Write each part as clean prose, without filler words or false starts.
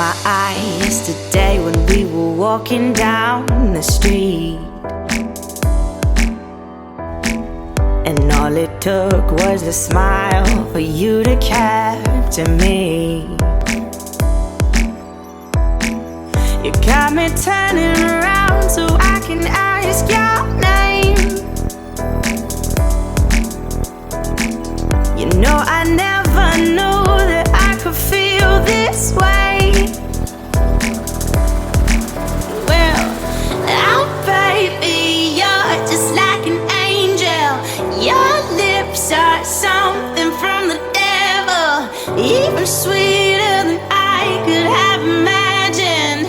my eye yesterday when we were walking down the street, and all it took was a smile for you to capture me. You got me turning around so I can ask your name. You know I never knew that I could feel this way. Well, oh baby, you're just like an angel. Your lips are something from the devil, even sweeter than I could have imagined.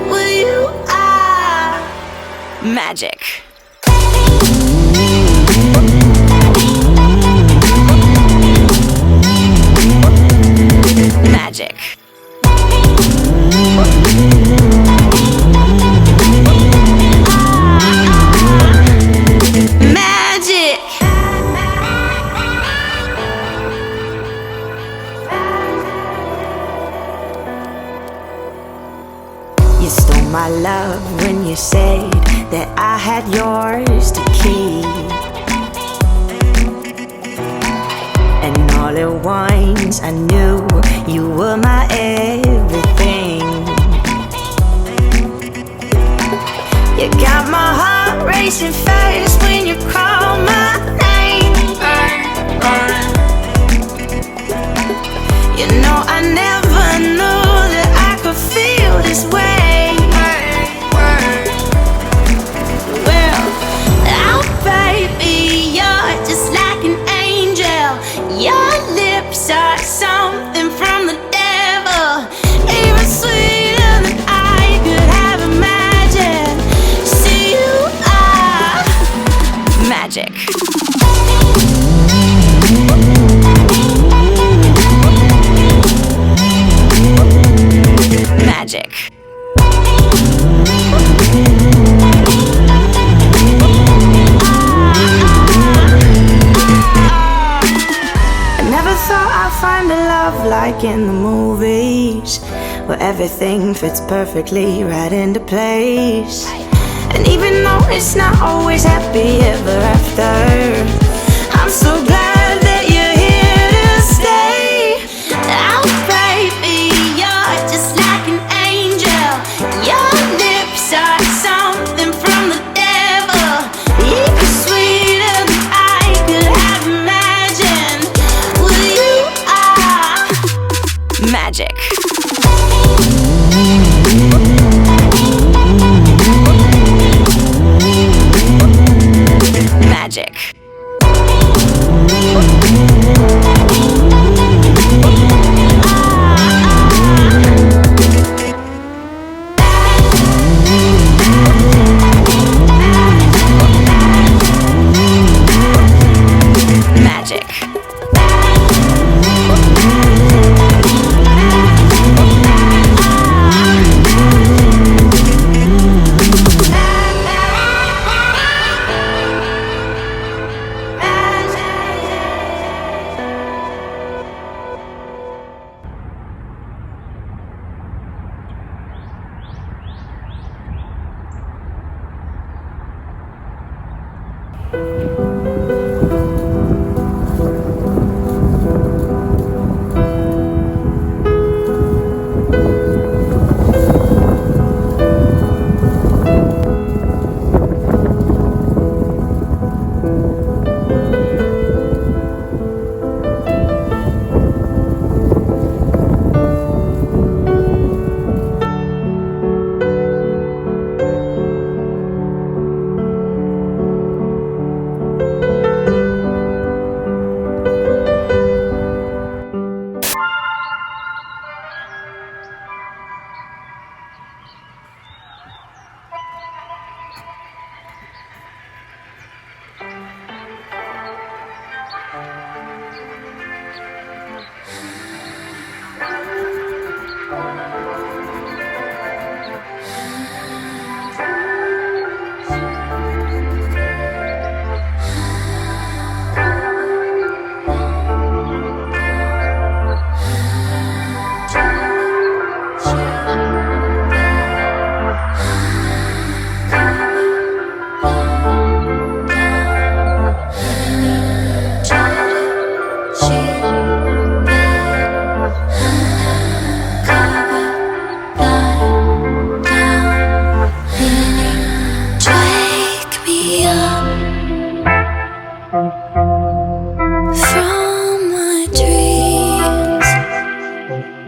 Well, you are magic. Magic. Magic. You stole my love when you said that I had yours to keep. And all at once I knew you were my everything. You got my heart racing fast when you call my name. You know I never knew that I could feel this way. Well, oh baby, you're just like an angel. Your lips are something from the devil, even sweeter than I could have imagined. See, you are magic. Magic. Find a love like in the movies, where everything fits perfectly right into place. And even though it's not always happy ever after, I'm so glad that you're here to stay. Oh baby, you're just like an angel. Your lips are something from the devil, even sweeter than I could have imagined. Magic. Magic.